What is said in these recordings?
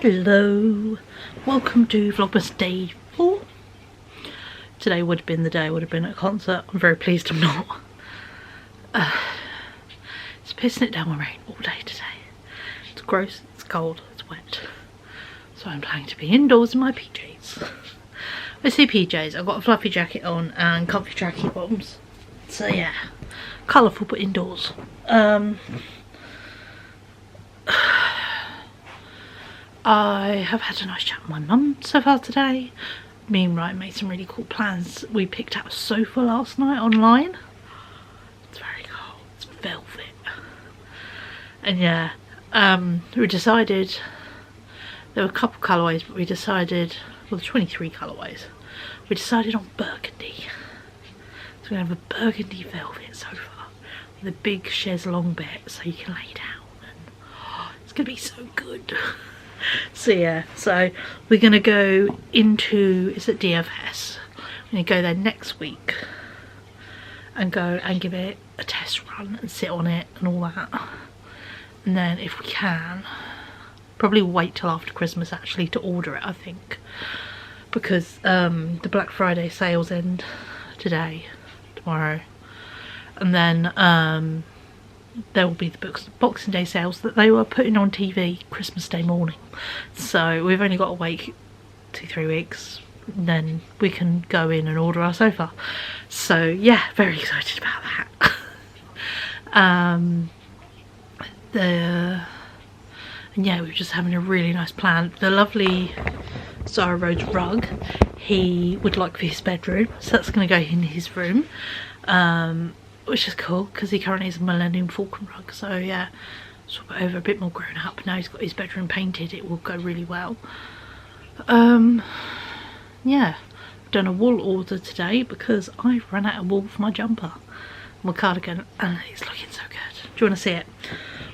Hello, welcome to Vlogmas Day 4. Today would have been the day I would have been at a concert. I'm very pleased I'm not. It's pissing it down with rain all day today. It's gross, it's cold, it's wet. So I'm planning to be indoors in my PJs. I say PJs, I've got a fluffy jacket on and comfy tracky bottoms. So yeah, colourful but indoors. I have had a nice chat with my mum so far today. Me and Ryan made some really cool plans. We picked out a sofa last night online. It's very cool, it's velvet. And yeah, we decided, there were a couple colourways, but we decided, well, 23 colourways. We decided on burgundy. So we're going to have a burgundy velvet sofa with a big chaise longue bit so you can lay down. And it's going to be so good. So yeah, so we're going to go into, is it DFS? We're going to go there next week and go and give it a test run and sit on it and all that. And then if we can, probably wait till after Christmas actually to order it, I think. Because the Black Friday sales end tomorrow. And then there will be the Boxing Day sales that they were putting on TV Christmas Day morning. So we've only got to wait 2-3 weeks, and then we can go in and order our sofa. So yeah, very excited about that. And yeah, we're just having a really nice plan. The lovely Zara Rhodes rug, he would like for his bedroom, so that's going to go in his room. Which is cool because he currently has a Millennium Falcon rug, so yeah, swap it over, a bit more grown up. Now he's got his bedroom painted, it will go really well. Yeah, I've done a wool order today because I've run out of wool for my jumper, my cardigan, and it's looking so good. Do you want to see it?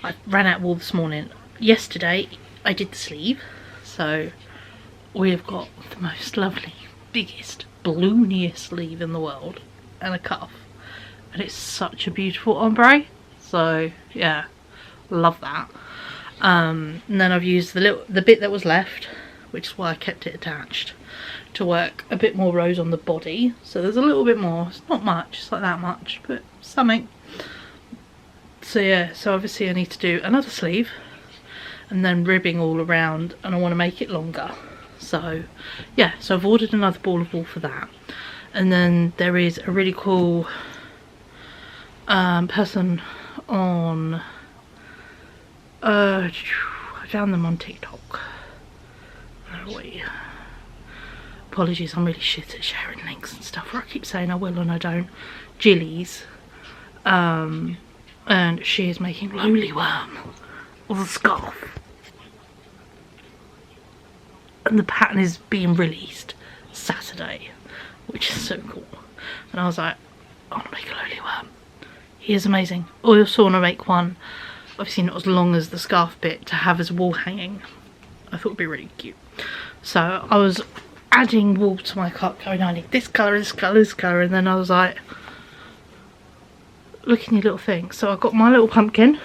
I ran out of wool this morning. Yesterday I did the sleeve, so we've got the most lovely, biggest, ballooniest sleeve in the world, and a cuff. And it's such a beautiful ombre, so yeah, love that. And then I've used the bit that was left, which is why I kept it attached, to work a bit more rose on the body. So there's a little bit more, it's not much, it's like that much, but something. So yeah, so obviously I need to do another sleeve and then ribbing all around, and I want to make it longer. So yeah, so I've ordered another ball of wool for that. And then there is a really cool person on, I found them on TikTok. Where are we? Apologies, I'm really shit at sharing links and stuff, where I keep saying I will and I don't. Jilly's, and she is making Lowly Worm with a scarf, and the pattern is being released Saturday, which is so cool. And I was like, I want to make a Lowly Worm. He is amazing. I also want to make one, obviously not as long as the scarf bit, to have as wall hanging. I thought it would be really cute. So I was adding wool to my cart, going, I need this colour, this colour, this colour, and then I was like, look at your little thing. So I got my little pumpkin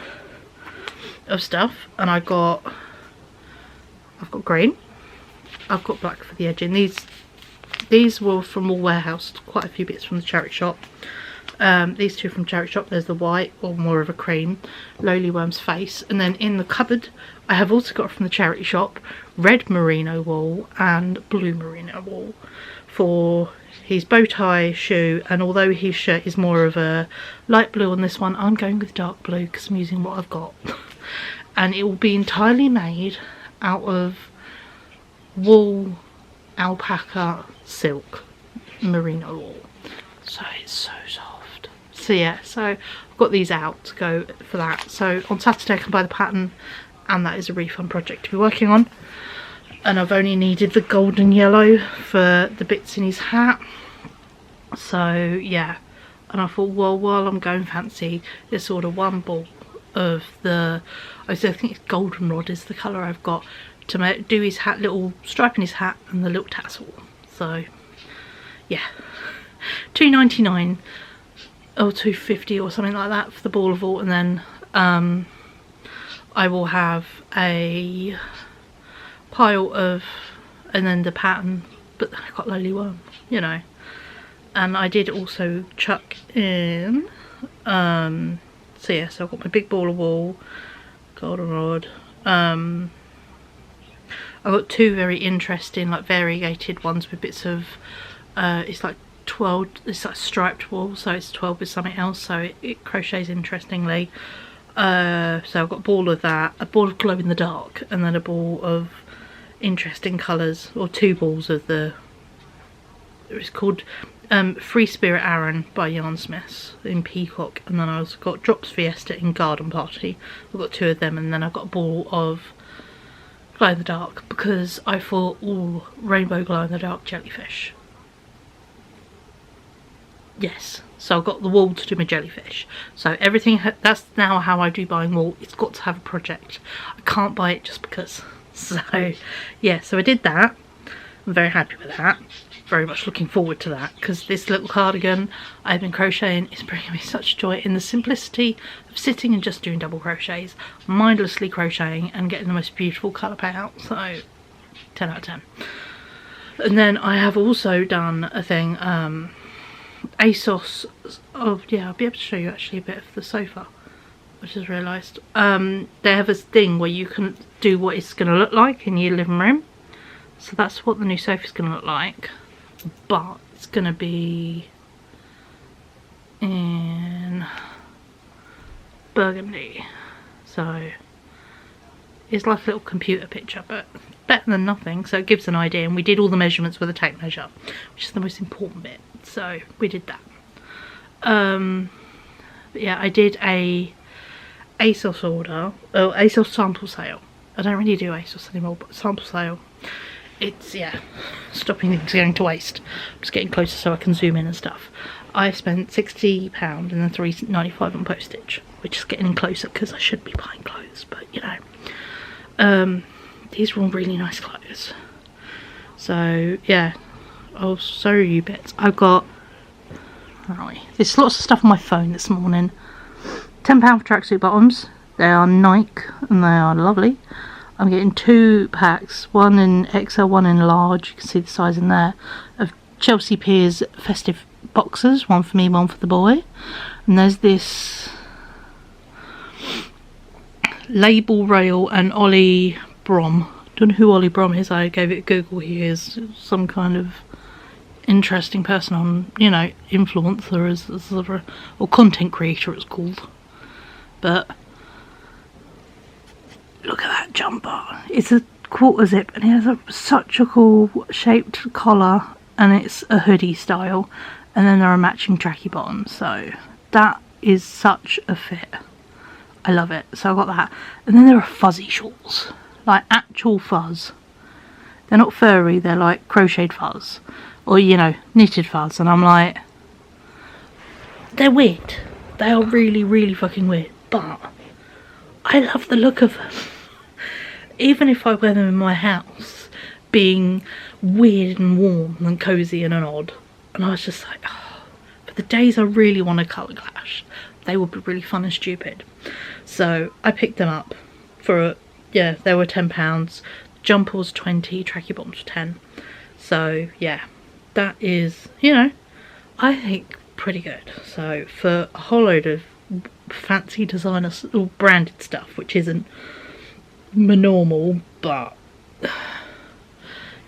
of stuff, and I've got green, I've got black for the edging. These were from Wool Warehouse, quite a few bits from the charity shop. These two from charity shop. There's the white, or more of a cream, Lowly Worm's face. And then in the cupboard I have also got from the charity shop red merino wool and blue merino wool for his bow tie shoe. And although his shirt is more of a light blue on this one, I'm going with dark blue because I'm using what I've got. And it will be entirely made out of wool, alpaca, silk, merino wool. So it's so soft. So yeah, so I've got these out to go for that. So on Saturday I can buy the pattern, and that is a refund project to be working on. And I've only needed the golden yellow for the bits in his hat. So yeah, and I thought, well, while I'm going fancy, let's order one ball of the, I think it's goldenrod is the colour I've got, to do his hat, little stripe in his hat and the little tassel. So yeah, £2.99 or £2.50 or something like that for the ball of wool. And then I will have a pile of, and then the pattern, but then I got Lowly Worm, you know. And I did also chuck in, so yeah, so I've got my big ball of wool, goldenrod. I've got two very interesting, like, variegated ones with bits of, it's like 12, it's like striped wool, so it's 12 with something else, so it crochets interestingly. So I've got a ball of that, a ball of glow in the dark, and then a ball of interesting colours, or two balls of the, it's called Free Spirit Aaron by Yarnsmiths in Peacock, and then I've also got Drops Fiesta in Garden Party. I've got two of them, and then I've got a ball of glow in the dark, because I thought, all rainbow glow in the dark jellyfish. Yes, so I've got the wool to do my jellyfish. So everything, that's now how I do buying wool. It's got to have a project. I can't buy it just because. So yeah, so I did that. I'm very happy with that. Very much looking forward to that, because this little cardigan I've been crocheting is bringing me such joy in the simplicity of sitting and just doing double crochets, mindlessly crocheting and getting the most beautiful colour payout. So 10 out of 10. And then I have also done a thing, ASOS of, yeah, I'll be able to show you actually a bit of the sofa, I just realised. They have this thing where you can do what it's going to look like in your living room. So that's what the new sofa is going to look like, but it's going to be in burgundy. So it's like a little computer picture, but better than nothing, so it gives an idea. And we did all the measurements with a tape measure, which is the most important bit, so we did that. But yeah, I did a ASOS order, oh, ASOS sample sale. I don't really do ASOS anymore, but sample sale, it's, yeah, stopping things going to waste. I'm just getting closer so I can zoom in and stuff. I spent £60 and then £3.95 on postage, which is getting closer because I should be buying clothes, but you know. These are all really nice clothes. So yeah, I'll show you bits. I've got, right, there's lots of stuff on my phone this morning. £10 for tracksuit bottoms. They are Nike and they are lovely. I'm getting 2 packs, one in XL, one in large, you can see the size in there, of Chelsea Piers festive boxers, one for me, one for the boy. And there's this Label Rail and Ollie Brom. Don't know who Ollie Brom is, I gave it a Google. He is some kind of interesting person on, you know, influencer or content creator it's called. But look at that jumper. It's a quarter zip and it has such a cool shaped collar, and it's a hoodie style, and then there are matching tracky bottoms, so that is such a fit. I love it. So I got that. And then there are fuzzy shorts, like actual fuzz. They're not furry, they're like crocheted fuzz, or, you know, knitted fuzz, and I'm like, they're weird. They are really, really fucking weird, but I love the look of them. Even if I wear them in my house, being weird and warm and cozy and odd. And I was just like, oh, for the days I really want to colour clash, they would be really fun and stupid. So I picked them up for, yeah, they were £10. Jumper was 20, tracky bottoms were 10. So yeah, that is, you know, I think pretty good. So for a whole load of fancy designer or branded stuff, which isn't normal, but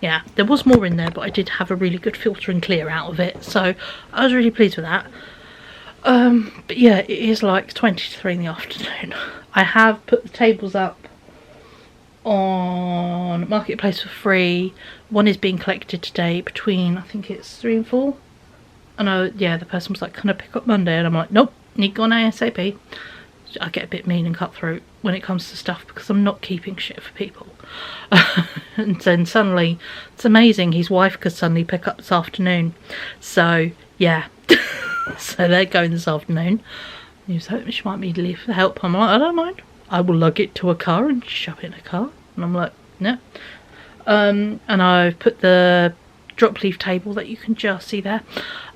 yeah, there was more in there, but I did have a really good filter and clear out of it, so I was really pleased with that. But yeah, it is like 20 to 3 in the afternoon. I have put the tables up on Marketplace for free. One is being collected today between, I think it's 3 and 4. And yeah, the person was like, can I pick up Monday? And I'm like, nope, need gone ASAP. I get a bit mean and cutthroat when it comes to stuff because I'm not keeping shit for people. And then suddenly, it's amazing, his wife could suddenly pick up this afternoon. So yeah, so they're going this afternoon. He was hoping she might need to leave for help. I'm like, I don't mind. I will lug it to a car and shove it in a car. And I'm like, no. And I've put the drop leaf table that you can just see there.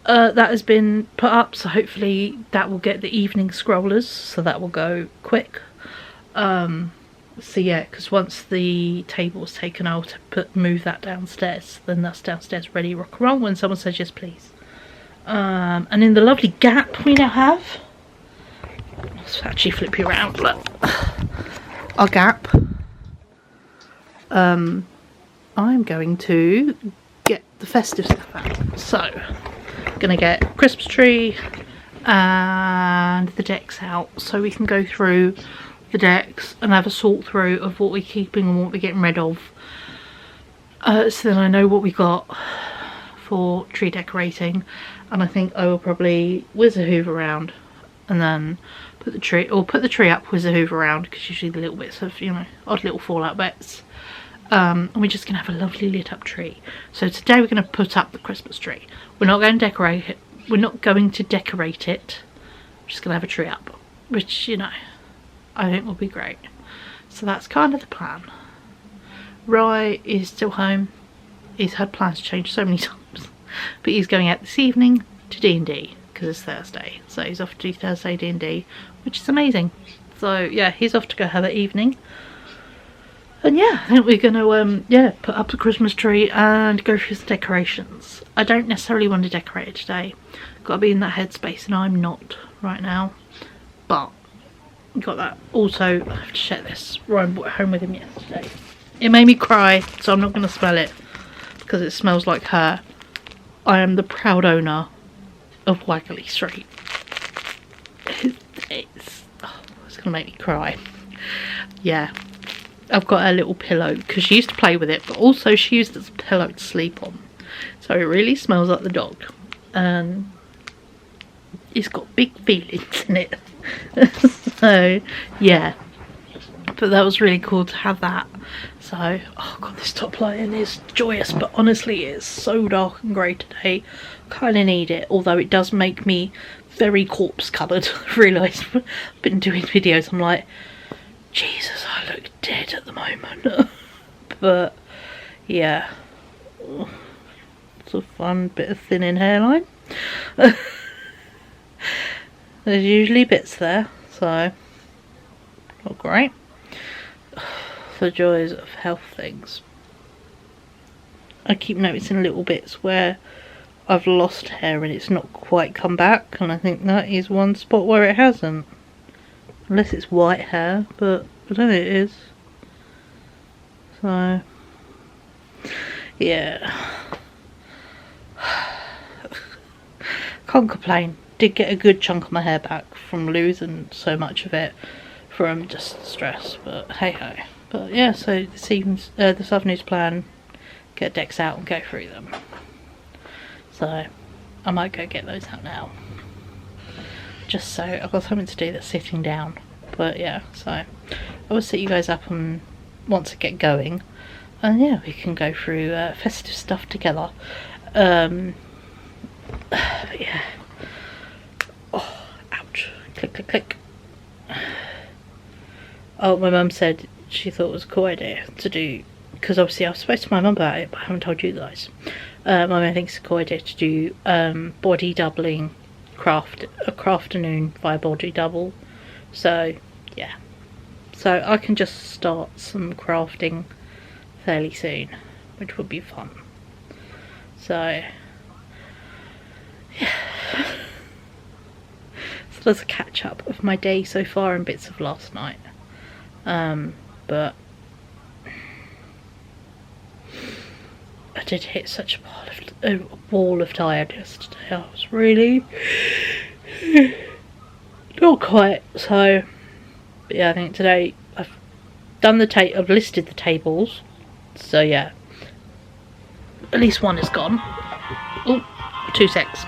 That has been put up, so hopefully that will get the evening scrollers, so that will go quick. So yeah, because once the table's taken out, move that downstairs, then that's downstairs ready rock and roll when someone says yes please. And in the lovely gap we now have, let's actually flip you around, look, our gap. I'm going to get the festive stuff out. So gonna get Christmas tree and the decks out so we can go through the decks and have a sort through of what we're keeping and what we're getting rid of, so then I know what we got for tree decorating. And I think I will probably whiz a hoover around and then put the tree up, whiz a hoover around, because usually the little bits of, you know, odd little fallout bits. And we're just gonna have a lovely lit up tree. So today we're gonna put up the Christmas tree. We're not going to decorate it. We're not going to decorate it. We're just gonna have a tree up, which, you know, I think will be great. So that's kind of the plan. Rye is still home. He's had plans changed so many times, but he's going out this evening to D&D because it's Thursday. So he's off to do Thursday D&D, which is amazing. So yeah, he's off to go have an evening. And yeah, I think we're gonna put up the Christmas tree and go through the decorations. I don't necessarily want to decorate it today. Got to be in that headspace, and I'm not right now. But got that. Also, I have to check this. Ryan brought it home with him yesterday. It made me cry, so I'm not going to smell it because it smells like her. I am the proud owner of Waggly Street. It's going to make me cry. Yeah. I've got her little pillow because she used to play with it, but also she used it as a pillow to sleep on. So it really smells like the dog. And it's got big feelings in it. So yeah, but that was really cool to have that. So oh god, this top lighting is joyous, but honestly it's so dark and grey today. Kind of need it, although it does make me very corpse coloured. I've realised I've been doing videos, I'm like, Jesus, I look dead at the moment. But yeah, it's a fun bit of thinning hairline. There's usually bits there, so not great. The joys of health things. I keep noticing little bits where I've lost hair and it's not quite come back, and I think that is one spot where it hasn't. Unless it's white hair, but I don't think it is. So yeah. Can't complain. Did get a good chunk of my hair back from losing so much of it from just stress, but hey ho. But yeah, so this afternoon's plan, get decks out and go through them. So I might go get those out now, just so I've got something to do that's sitting down. But yeah, so I will set you guys up on once I get going, and yeah, we can go through festive stuff together. But yeah. Oh, ouch. Click, click, click. Oh, my mum said she thought it was a cool idea to do, because obviously I was supposed to tell my mum about it, but I haven't told you guys. My mum thinks it's a cool idea to do body doubling afternoon via body double. So, yeah. So I can just start some crafting fairly soon, which would be fun. So, yeah. So there's a catch up of my day so far and bits of last night. But I did hit such a wall of tiredness today. I was really not quite. So but yeah, I think today I've done I've listed the tables. So yeah, at least one is gone. Oh, 2 secs.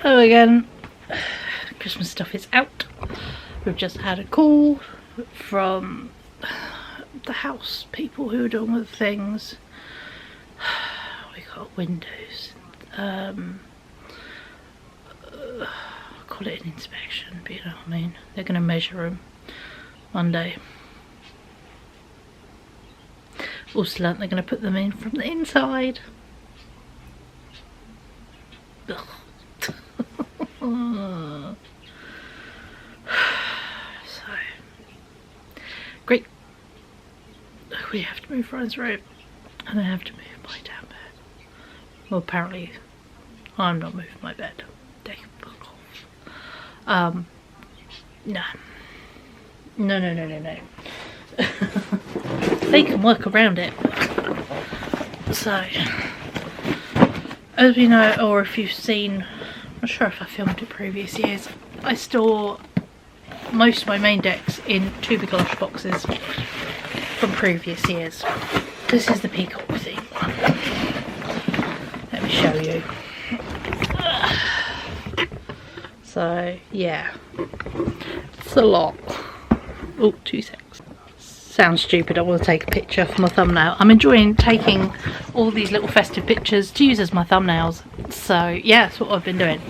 Oh, again, Christmas stuff is out. We've just had a call from the house people who are doing other things. We got windows. Call it an inspection, but you know what I mean. They're going to measure them Monday. Also learnt they're going to put them in from the inside. Ugh. So great. We have to move Ryan's room, and I have to move my damn bed. Well, apparently I'm not moving my bed. They can fuck off. No. They can work around it. So, as we know, or if you've seen, I'm not sure if I filmed it previous years, I store most of my main decks in 2 big lush boxes from previous years. This is the peacock theme one. Let me show you. So yeah, it's a lot. Oh, 2 secs. Sounds stupid, I want to take a picture for my thumbnail. I'm enjoying taking all these little festive pictures to use as my thumbnails. So yeah, that's what I've been doing.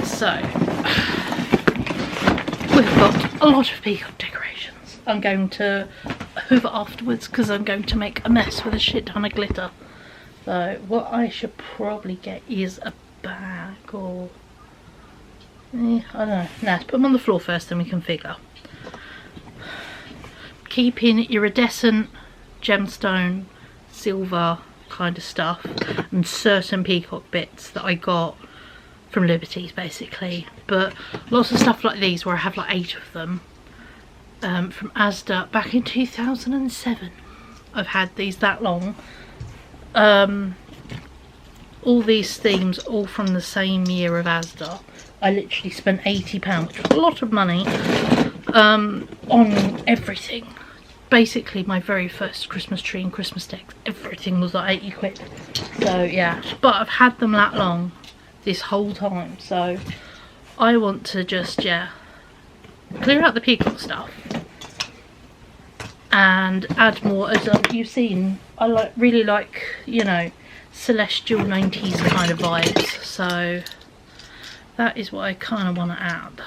So we've got a lot of peacock decorations. I'm going to hoover afterwards because I'm going to make a mess with a shit ton of glitter. So what I should probably get is a bag, or I don't know. No, let's put them on the floor first, then we can figure. Keeping iridescent, gemstone, silver kind of stuff, and certain peacock bits that I got from Liberties basically, but lots of stuff like these where I have like 8 of them from Asda back in 2007. I've had these that long. All these themes all from the same year of Asda. I literally spent £80, which was a lot of money, on everything. Basically my very first Christmas tree and Christmas decks, everything was like 80 quid. So yeah, but I've had them that long this whole time, so I want to just, yeah, clear out the peacock stuff and add more. As you've seen, I really like, you know, celestial 90s kind of vibes, so that is what I kind of want to add.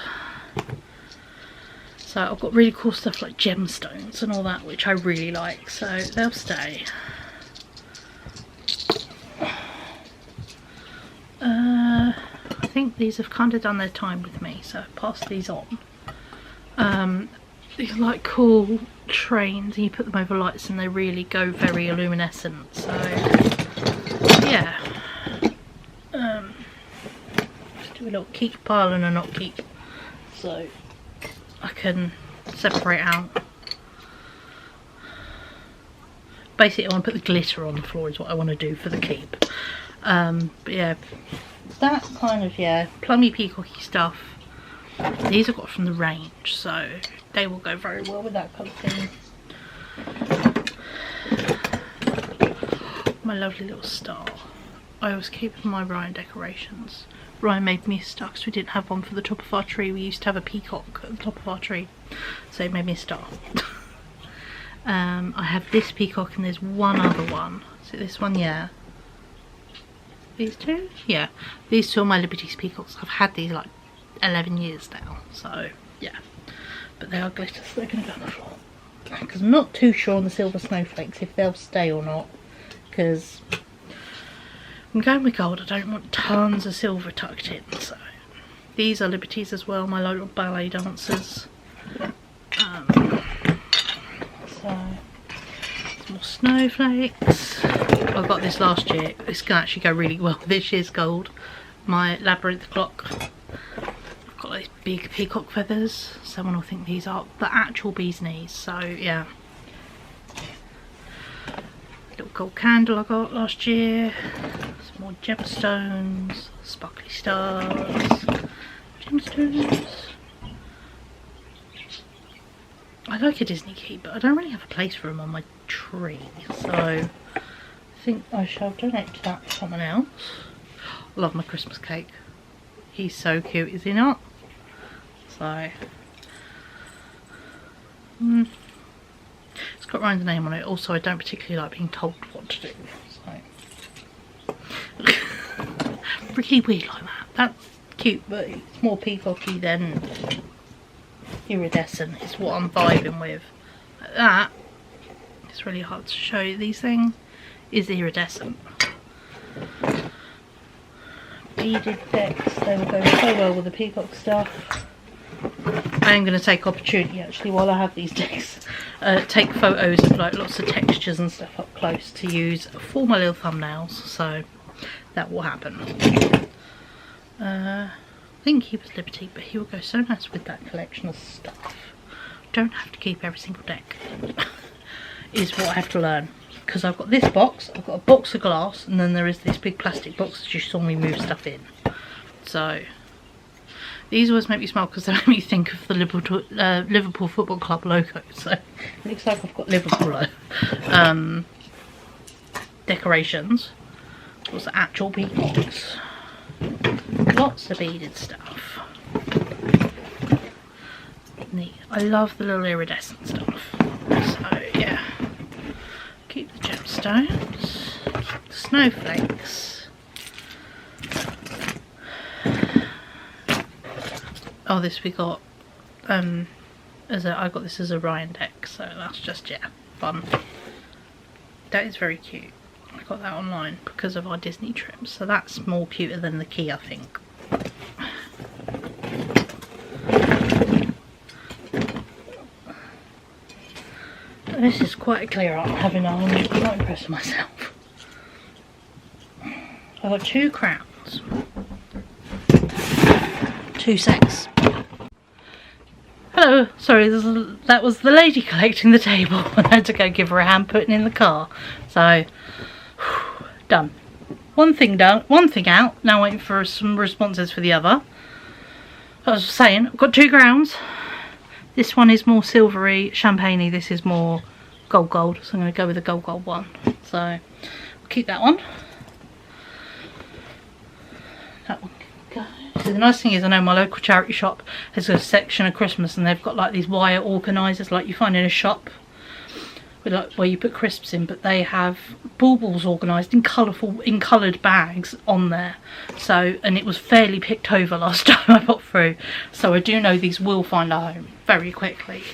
So I've got really cool stuff like gemstones and all that, which I really like, so they'll stay. I think these have kind of done their time with me, so I've passed these on. These are like cool trains, and you put them over lights and they really go very luminescent, so yeah. Just do a little keep pile and a not keep, so I can separate out. Basically I want to put the glitter on the floor is what I want to do for the keep. But yeah, that kind of, yeah, plummy peacocky stuff. These I got from the range, so they will go very well with that kind of thing. My lovely little star. I was keeping my Ryan decorations. Ryan made me a star because we didn't have one for the top of our tree. We used to have a peacock at the top of our tree, so he made me a star. I have this peacock and there's one other one. So this one, yeah. These two? Yeah. These two are my Liberties peacocks. I've had these like 11 years now, so yeah. But they are glitter, so they're going to go on the floor. Because I'm not too sure on the silver snowflakes if they'll stay or not, because I'm going with gold. I don't want tons of silver tucked in, so these are Liberties as well, my little ballet dancers. So some more snowflakes. I got this last year. This can actually go really well with this year's gold. My labyrinth clock. I've got these big peacock feathers. Someone will think these are the actual bee's knees, so yeah. Little gold candle I got last year. Some more gemstones, sparkly stars, gemstones. I like a Disney key, but I don't really have a place for them on my tree, so I think I shall donate to that to someone else. I love my Christmas cake. He's so cute, is he not? So, it's got Ryan's name on it. Also, I don't particularly like being told what to do. So, really weird like that. That's cute, but it's more peacocky than iridescent. It's what I'm vibing with. Like that, it's really hard to show you. These things is iridescent. Beaded decks, they will go so well with the peacock stuff. I am going to take opportunity actually while I have these decks, take photos of like lots of textures and stuff up close to use for my little thumbnails, so that will happen. I think he was Liberty, but he will go so nice with that collection of stuff. Don't have to keep every single deck is what I have to learn, because I've got this box, I've got a box of glass, and then there is this big plastic box that you saw me move stuff in. So these always make me smile because they make me think of the Liverpool Football Club logo. So it looks like I've got Liverpool decorations. What's the actual peacocks? Lots of beaded stuff. Neat. I love the little iridescent stuff. So yeah, keep the gemstones, keep the snowflakes. Oh, this we got I got this as a Ryan deck, so that's just, yeah, fun. That is very cute. I got that online because of our Disney trip, so that's more cuter than the key, I think. This is quite a clear up, having on. I'm quite impressed with myself. I've got 2 crowns, 2 sets. Hello, sorry, that was the lady collecting the table. I had to go give her a hand putting in the car. So, done. One thing done, one thing out. Now waiting for some responses for the other. I was saying, I've got 2 crowns. This one is more silvery, champagne-y. This is more gold, so I'm going to go with the gold one. So, I'll keep that one. That one can go. So the nice thing is, I know my local charity shop has a section of Christmas, and they've got like these wire organisers like you find in a shop with like where you put crisps in, but they have baubles organised in coloured bags on there. So, and it was fairly picked over last time I got through, so I do know these will find a home very quickly.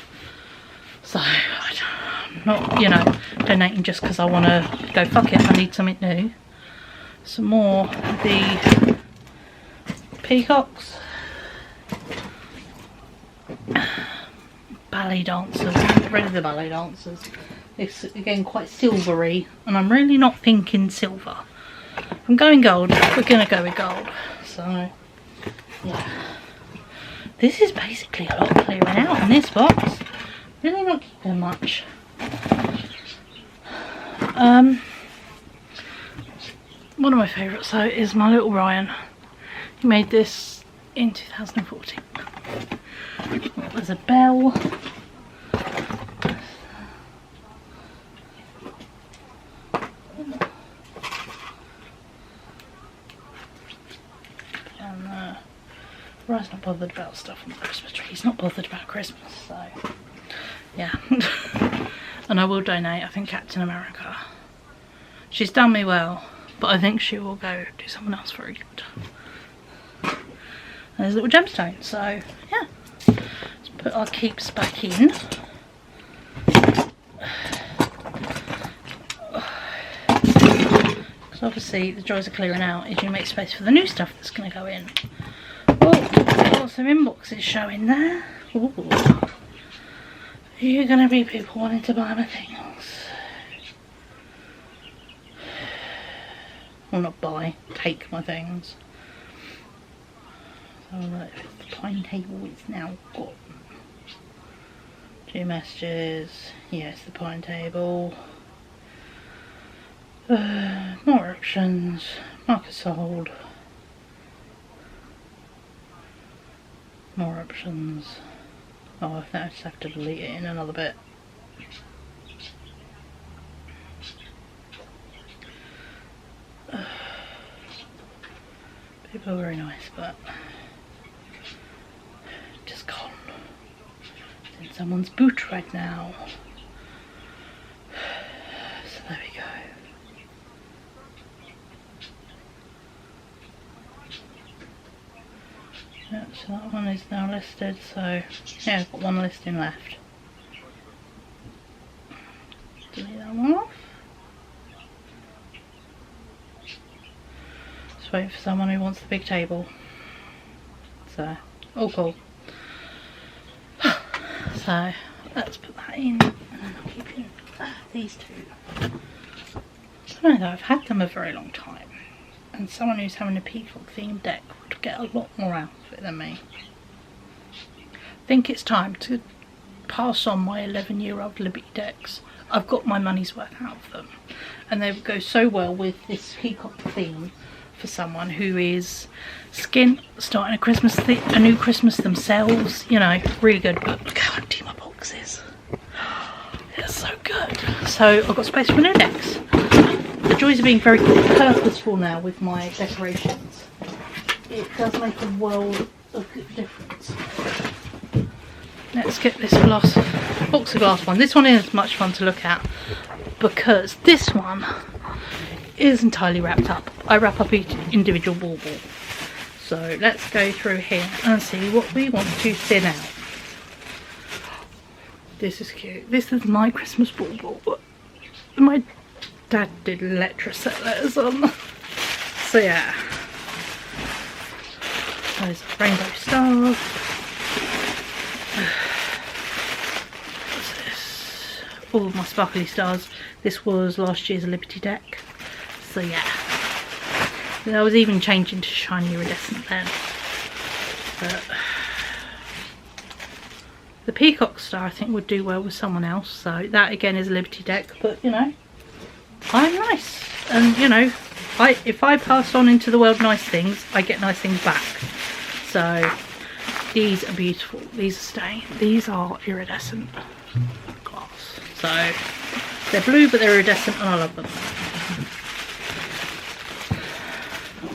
So I'm not, you know, donating just because I want to go fuck it, I need something new. Some more of the peacocks, ballet dancers, regular ballet dancers. It's again quite silvery, and I'm really not thinking silver. I'm going gold. We're gonna go with gold. So yeah, this is basically a lot clearing out in this box. Really not keeping much. One of my favourites though is my little Ryan. He made this in 2014. There's a bell. And Ryan's not bothered about stuff on the Christmas tree. He's not bothered about Christmas, so yeah. And I will donate, I think, Captain America. She's done me well, but I think she will go do someone else very good. And there's little gemstones, so yeah. Let's put our keeps back in. Because obviously the drawers are clearing out as you make space for the new stuff that's going to go in. Oh, got some inboxes showing there. Ooh. You're going to be people wanting to buy my things. Well, not buy, take my things. So the pine table it's now got 2 messages. Yes, the pine table. More options. Marcus hold. More options. Oh, I think I just have to delete it in another bit. People are very nice, but just gone. It's in someone's boot right now. So there we go. Yeah, so that one is now listed, so yeah, I've got one listing left. Delete that one off. Just waiting for someone who wants the big table. So, all cool. So, let's put that in, and then I'll keep in these two. I don't know though, I've had them a very long time, and someone who's having a peacock themed deck would get a lot more out of it than me. I think it's time to pass on my 11-year-old Liberty Decs. I've got my money's worth out of them, and they would go so well with this peacock theme for someone who is starting a new Christmas themselves, you know, really good. But look how empty my box is. It's so good. So I've got space for new decks. The joys of being very purposeful now with my decorations. It does make a world of difference. Let's get this box of glass one. This one is much fun to look at because this one is entirely wrapped up. I wrap up each individual bauble. So let's go through here and see what we want to thin out. This is cute. This is my Christmas bauble. My dad did Electroset letters on. So yeah. Those rainbow stars. What's this? All of my sparkly stars. This was last year's Liberty deck. So yeah. I was even changing to shiny iridescent then. But the peacock star I think would do well with someone else. So that again is a Liberty deck. But you know, I'm nice. And you know, if I pass on into the world nice things, I get nice things back. So these are beautiful. These are staying. These are iridescent glass. So they're blue but they're iridescent and I love them.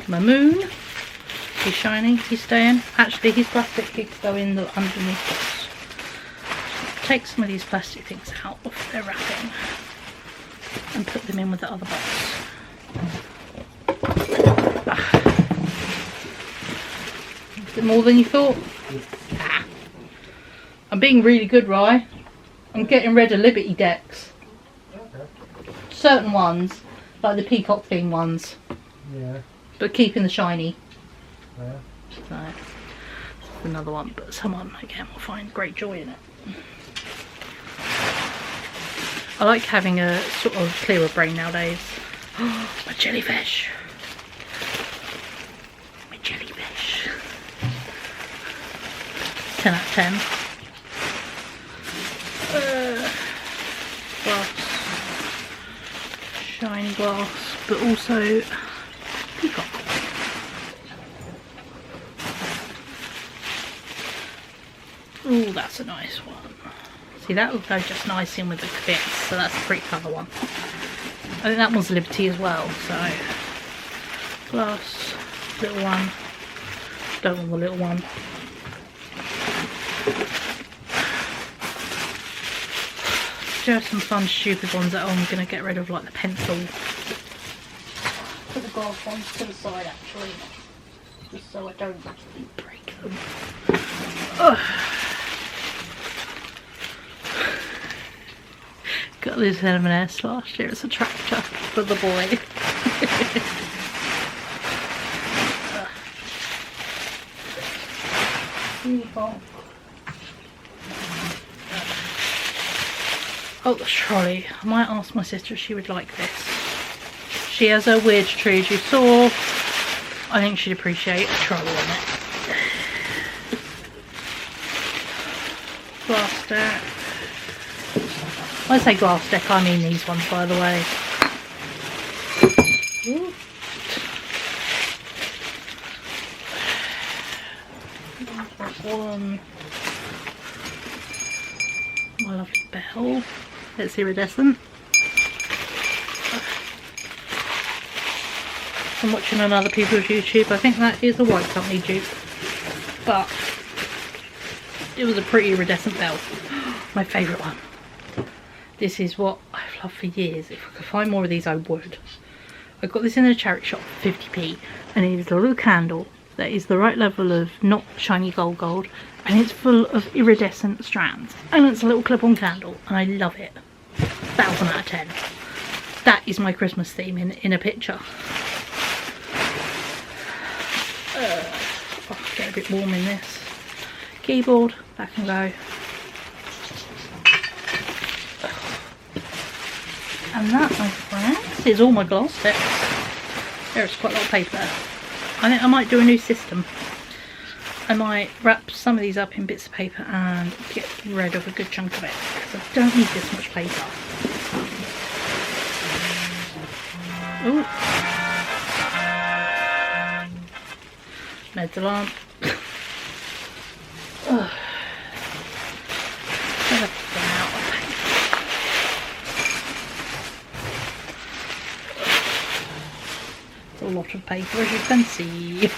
My moon, he's shiny, he's staying. Actually he's plastic, he could go in the underneath this. Take some of these plastic things out of their wrapping and put them in with the other box. Is it more than you thought? Ah. I'm being really good, Rye. I'm getting rid of Liberty decks. Certain ones, like the peacock theme ones. Yeah. But keeping the shiny. Yeah. So, another one, but someone again will find great joy in it. I like having a sort of clearer brain nowadays. Oh, my jellyfish. My jellyfish. 10 out of 10. Glass. Shiny glass, but also peacock. Oh, that's a nice one. See, that will go just nice in with the bits, so that's a pretty colour one. I think that one's Liberty as well, so glass, little one, don't want the little one. There are some fun stupid ones that I'm going to get rid of, like the pencil. Put the glass ones to the side actually, just so I don't actually break them. Ugh. Got this M&S last year, it's a tractor for the boy. Oh, the trolley. I might ask my sister if she would like this. She has her weird tree as you saw. I think she'd appreciate a trolley on it. Glass deck. When I say glass deck, I mean these ones, by the way. Ooh. One. My lovely bell. It's iridescent. from watching on other people's YouTube. I think that is a White Company dupe, but it was a pretty iridescent bell. My favourite one. This is what I've loved for years. If I could find more of these, I would. I got this in a charity shop for 50p, and it is a little candle that is the right level of not shiny gold, and it's full of iridescent strands, and it's a little clip-on candle, and I love it. 1,000 out of 10. That is my Christmas theme in a picture. Oh, get a bit warm in this. Keyboard, that can go. And that, my friends, is all my glass Decs. There's quite a lot of paper there. I think I might do a new system. I might wrap some of these up in bits of paper and get rid of a good chunk of it, because I don't need this much paper. Ooh. Meds alarm. It's a lot of paper, as you can see.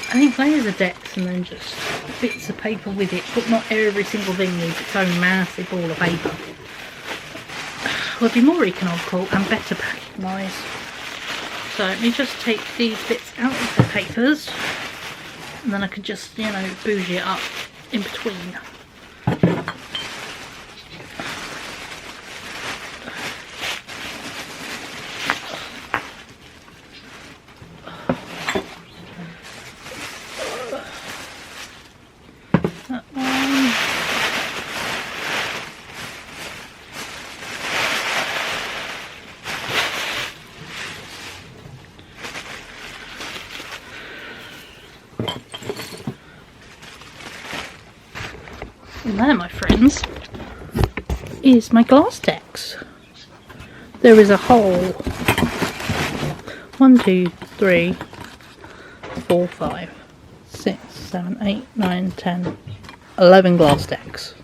I think layers of Decs and then just bits of paper with it, but not every single thing needs its own massive ball of paper. Would be more economical and better packing wise. So let me just take these bits out of the papers, and then I could just, you know, bougie it up in between. And there, my friends, is my glass Decs. There is a whole 1, 2, 3, 4, 5, 6, 7, 8, 9, 10, 11 glass Decs.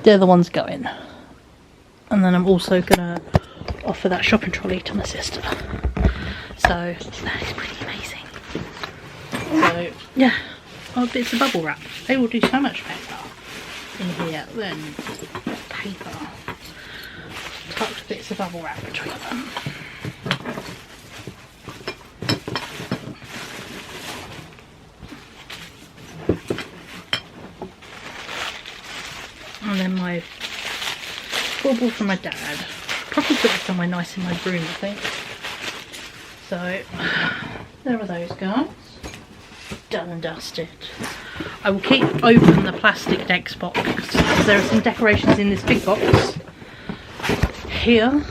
They're the ones going. And then I'm also gonna offer that shopping trolley to my sister. So that is pretty amazing. So yeah. Oh, bits of bubble wrap. They will do so much better in here than paper. Tucked bits of bubble wrap between them. And then my bauble from my dad. Probably put it somewhere nice in my room, I think. So there are those guys. Done and dusted. I will keep open the plastic Decs box because there are some decorations in this big box here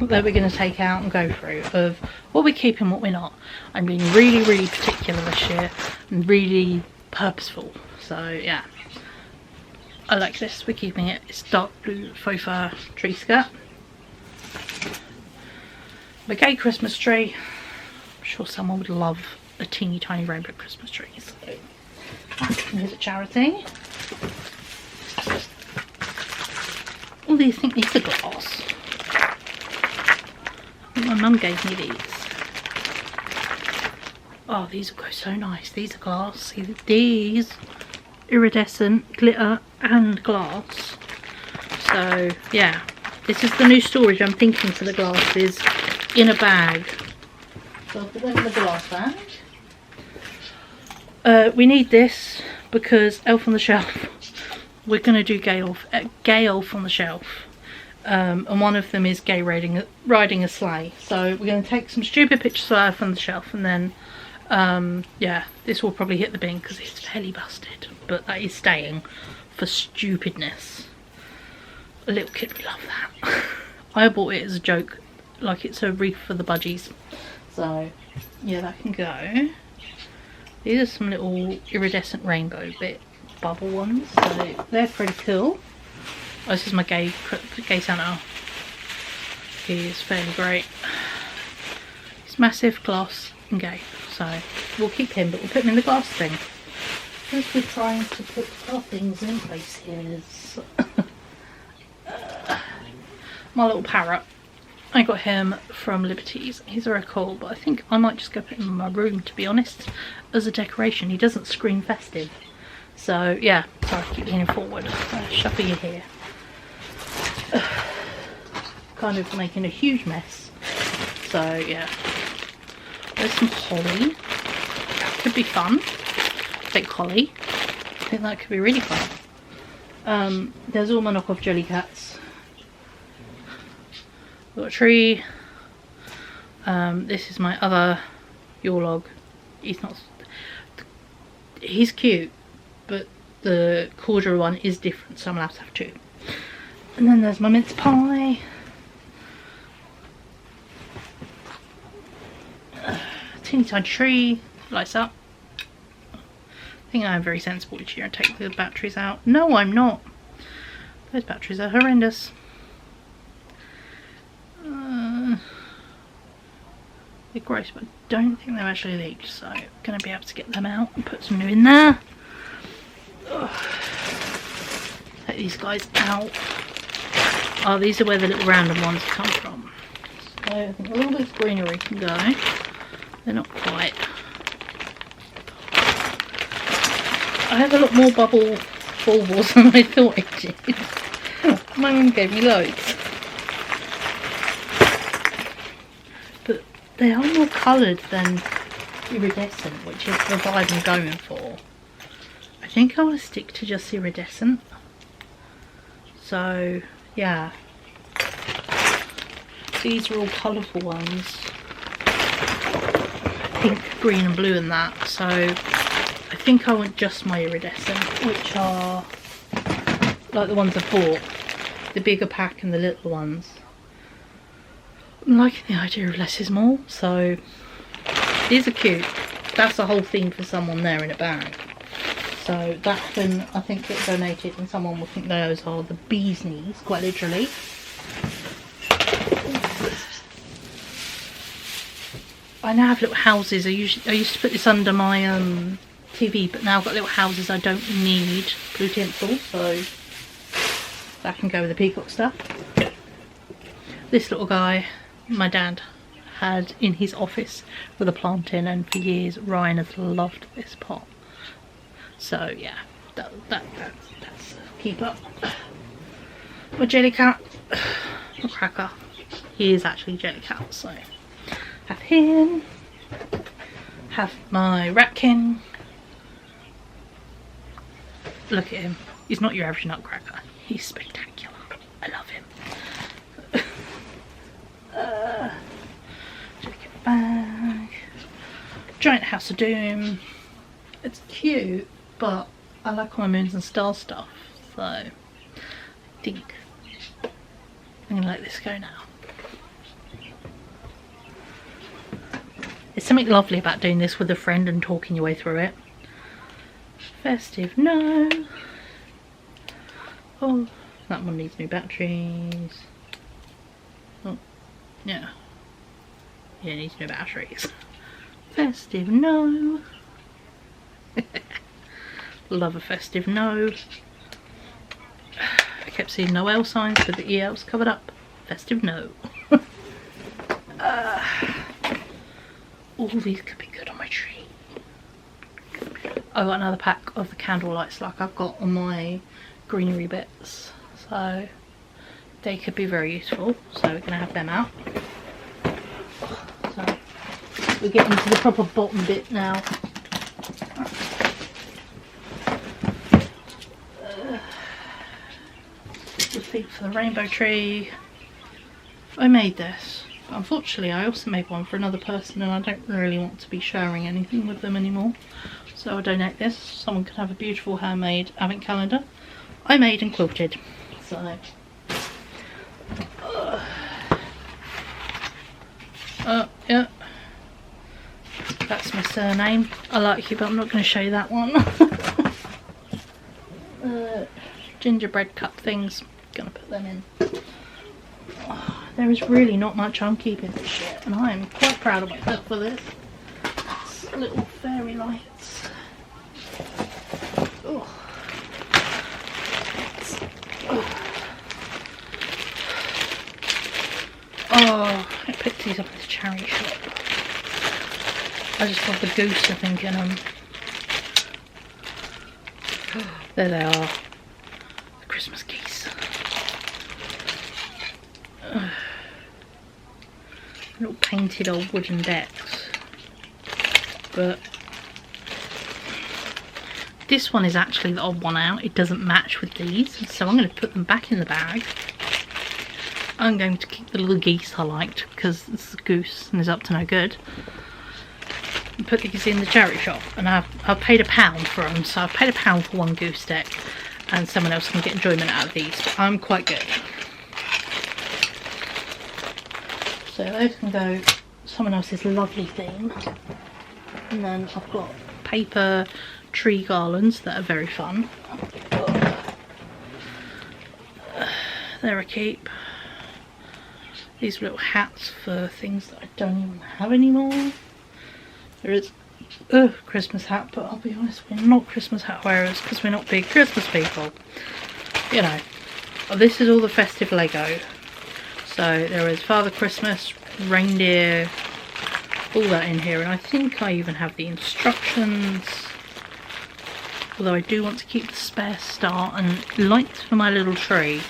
that we're going to take out and go through of what we keep and what we're not. I'm being really particular this year and really purposeful. So yeah, I like this. We're keeping it. It's dark blue faux fur tree skirt. My gay Christmas tree. I'm sure someone would love a teeny tiny rainbow Christmas tree. So here's a charity. Oh, these think these are glass. My mum gave me these. Oh, these will go so nice. These are glass. See, these iridescent glitter and glass. So yeah, this is the new storage I'm thinking for the glasses in a bag. So I'll put them in the glass bag. We need this because Elf on the Shelf, we're going to do gay elf on the shelf, and one of them is gay riding a sleigh. So we're going to take some stupid pictures of Elf on the Shelf, and then yeah, this will probably hit the bin because it's fairly busted, but that is staying for stupidness. A little kid would love that. I bought it as a joke, like it's a wreath for the budgies. So yeah, that can go. These are some little iridescent rainbow bit bubble ones, so they're pretty cool. Oh, this is my gay Santa. He is fairly great. He's massive, glass and gay, so we'll keep him, but we'll put him in the glass thing. As we're trying to put our things in place here is my little parrot. I got him from Liberties. He's very cool, but I think I might just go put him in my room, to be honest, as a decoration. He doesn't scream festive. So yeah, sorry, I keep leaning forward. Shuffle your hair. Kind of making a huge mess. So yeah. There's some holly. That could be fun. Fake holly. I think that could be really fun. There's all my knockoff jelly cats. Got a tree. This is my other Yule log. He's cute, but the cordial one is different, so I'm allowed to have two. And then there's my mince pie. Teeny tiny tree, lights up. I think I'm very sensible each year and take the batteries out. No, I'm not. Those batteries are horrendous. They're gross, but I don't think they're actually leaked, so I'm going to be able to get them out and put some new in there. Take these guys out. Oh, these are where the little random ones come from. So I think a little bit of greenery can go. They're not quite. I have a lot more bubble baubles than I thought I did. My mum gave me loads. But they are more coloured than iridescent, which is the vibe I'm going for. I think I want to stick to just iridescent. So, yeah. These are all colourful ones. Pink, green and blue and that. So, I think I want just my iridescent, which are like the ones I've bought. The bigger pack and the little ones. I'm liking the idea of less is more, so these are cute. That's the whole theme for someone there in a bag. So that can, I think, get donated and someone will think those are the bee's knees, quite literally. I now have little houses. I used to put this under my TV, but now I've got little houses I don't need blue tinsel, so that can go with the peacock stuff. This little guy, my dad had in his office with a plant in, and for years Ryan has loved this pot. So yeah, that's a keeper. My jelly cat, a cracker. He is actually jelly cat, so have him. Have my ratkin. Look at him. He's not your average nutcracker. He's spectacular. I love him. Jacket bag. Giant House of Doom. It's cute, but I like all my moons and stars stuff, so I think I'm gonna let this go now. There's something lovely about doing this with a friend and talking your way through it. Festive, no. Oh, that one needs new batteries. Oh, yeah. Yeah, it needs new batteries. Festive, no. Love a festive no. I kept seeing Noel signs with the ELs covered up. Festive no. All these could be good on my tree. I've got another pack of the candle lights like I've got on my greenery bits, so they could be very useful, so we're going to have them out. So we're getting to the proper bottom bit now. The feet for the rainbow tree. I made this, but unfortunately I also made one for another person and I don't really want to be sharing anything with them anymore, so I'll donate this. Someone can have a beautiful handmade advent calendar I made and quilted. So yeah, that's my surname. I like you, but I'm not going to show you that one. Gingerbread cup things, gonna put them in. There is really not much I'm keeping this year, and I am quite proud of myself for this. Little fairy lights. these up at the charity shop. I just love the goose, I think, in them. There they are. The Christmas geese. Little painted old wooden decks. But this one is actually the odd one out. It doesn't match with these, so I'm going to put them back in the bag. I'm going to keep the little geese I liked because it's a goose and is up to no good. And put these in the charity shop, and I've paid £1 for them, so I've paid £1 for one goose deck, and someone else can get enjoyment out of these. But I'm quite good. So those can go someone else's lovely theme, and then I've got paper tree garlands that are very fun. They're a keep. These little hats for things that I don't even have anymore. There is a Christmas hat, but I'll be honest, we're not Christmas hat wearers because we're not big Christmas people. You know, this is all the festive Lego. So there is Father Christmas, reindeer, all that in here, and I think I even have the instructions. Although I do want to keep the spare star and lights for my little tree.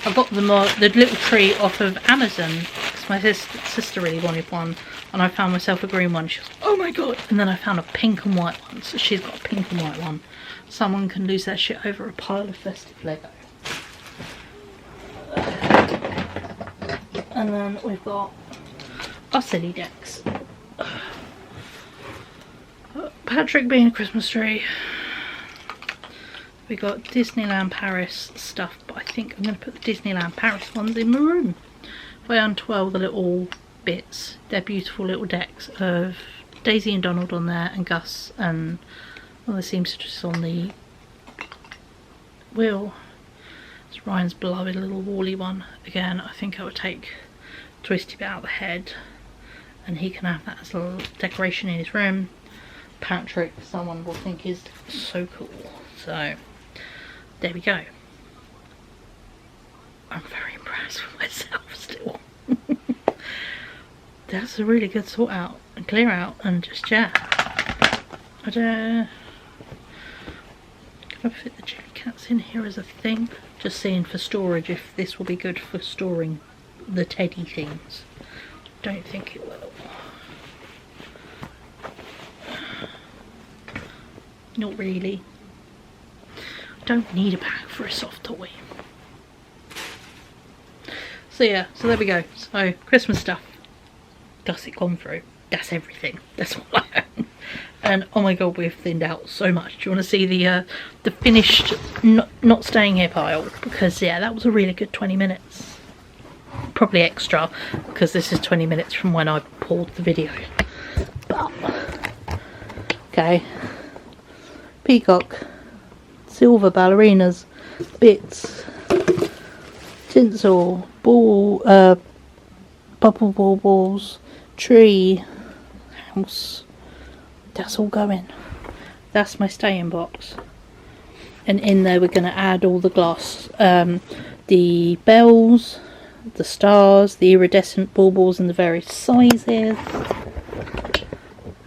I got the little tree off of Amazon because my sister really wanted one, and I found myself a green one. She was, oh my god! And then I found a pink and white one, so she's got a pink and white one. Someone can lose their shit over a pile of festive Lego. And then we've got our silly decks. Patrick being a Christmas tree. We got Disneyland Paris stuff, but I think I'm going to put the Disneyland Paris ones in maroon. If I untwirl the little bits, they're beautiful little decks of Daisy and Donald on there, and Gus, and well, the seamstress on the wheel. It's Ryan's beloved little Wally one. Again, I think I would take Twisty bit out of the head, and he can have that as a little decoration in his room. Patrick, someone will think is so cool. So there we go. I'm very impressed with myself still. That's a really good sort out and clear out, and just yeah. Can I fit the jelly cats in here as a thing? Just seeing for storage if this will be good for storing the teddy things. Don't think it will. Not really. Don't need a bag for a soft toy. So yeah, so there we go. So Christmas stuff. That's it gone through. That's everything. That's all I own. And oh my god, we've thinned out so much. Do you want to see the finished not staying here pile? Because yeah, that was a really good 20 minutes. Probably extra because this is 20 minutes from when I paused the video. But okay. Peacock, silver ballerinas, bits, tinsel, ball, bubble baubles, tree, house. That's all going. That's my staying box. And in there we're going to add all the gloss, the bells, the stars, the iridescent baubles in the various sizes.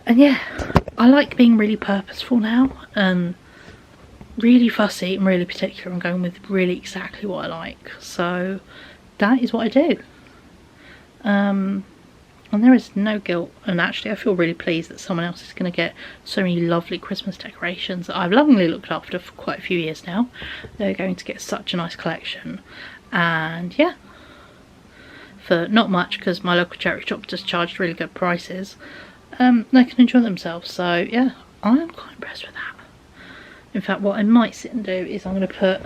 And yeah, I like being really purposeful now, and really fussy and really particular. I'm going with really exactly what I like. So that is what I do. And there is no guilt, and actually I feel really pleased that someone else is going to get so many lovely Christmas decorations that I've lovingly looked after for quite a few years now. They're going to get such a nice collection, and yeah, for not much because my local charity shop just charged really good prices. They can enjoy themselves, so yeah, I'm quite impressed with that. In fact, what I might sit and do is I'm going to put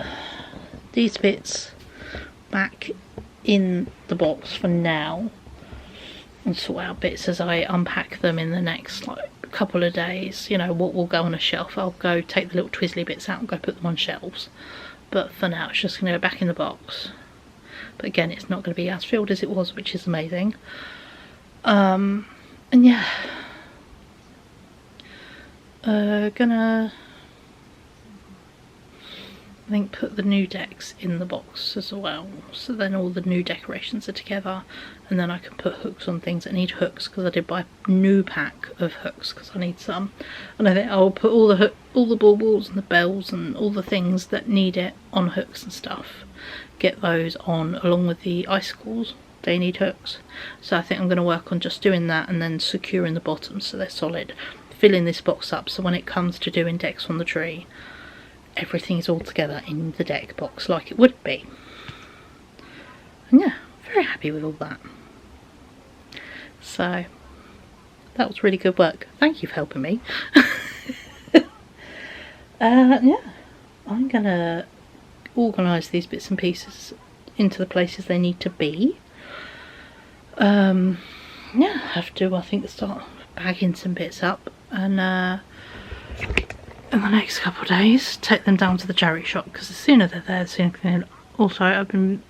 these bits back in the box for now and sort out bits as I unpack them in the next couple of days. You know, what will go on a shelf, I'll go take the little twizzly bits out and go put them on shelves, but for now it's just going to go back in the box. But again, it's not going to be as filled as it was, which is amazing. And yeah, I think put the new decks in the box as well, so then all the new decorations are together, and then I can put hooks on things that need hooks, because I did buy a new pack of hooks because I need some, and I think I'll put all the baubles and the bells and all the things that need it on hooks and stuff, get those on along with the icicles. They need hooks, so I think I'm going to work on just doing that and then securing the bottoms so they're solid, filling this box up so when it comes to doing decks on the tree, everything's all together in the deck box like it would be. And yeah, very happy with all that. So that was really good work. Thank you for helping me. Yeah, I'm gonna organise these bits and pieces into the places they need to be. Yeah, I have to, I think, start bagging some bits up, and in the next couple of days take them down to the charity shop, because the sooner they're there, the sooner they... Also, I've been,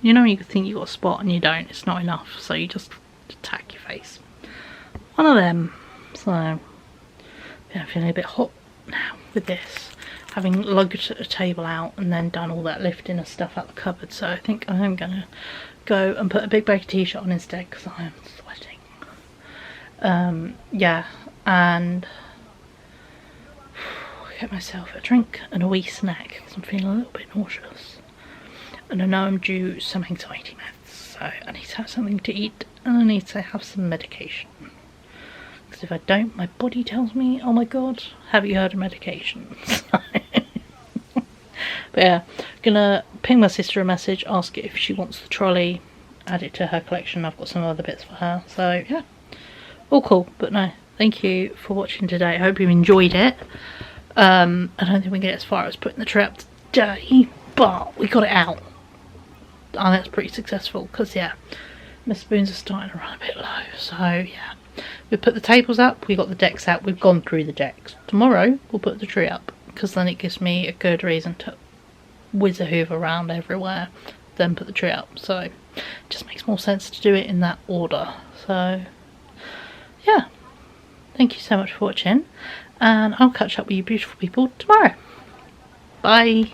you know, you think you got a spot and you don't, it's not enough, so you just attack your face. One of them. So yeah, I'm feeling a bit hot now with this, having lugged a table out and then done all that lifting of stuff out the cupboard. So I think I am gonna go and put a big bag t-shirt on instead, because I am sweating. Yeah, and get myself a drink and a wee snack because I'm feeling a little bit nauseous, and I know I'm due some anxiety meds, so I need to have something to eat and I need to have some medication, because if I don't, my body tells me, oh my god, have you heard of medication? But yeah, gonna ping my sister a message, ask if she wants the trolley, add it to her collection. I've got some other bits for her, so yeah, all cool. But no, thank you for watching today. I hope you enjoyed it. I don't think we get as far as putting the tree up today, but we got it out. And that's pretty successful, because yeah, my spoons are starting to run a bit low. So yeah, we put the tables up, we got the decks out, we've gone through the decks. Tomorrow we'll put the tree up, because then it gives me a good reason to whiz a hoover around everywhere, then put the tree up. So it just makes more sense to do it in that order. So yeah, thank you so much for watching, and I'll catch up with you beautiful people tomorrow. Bye.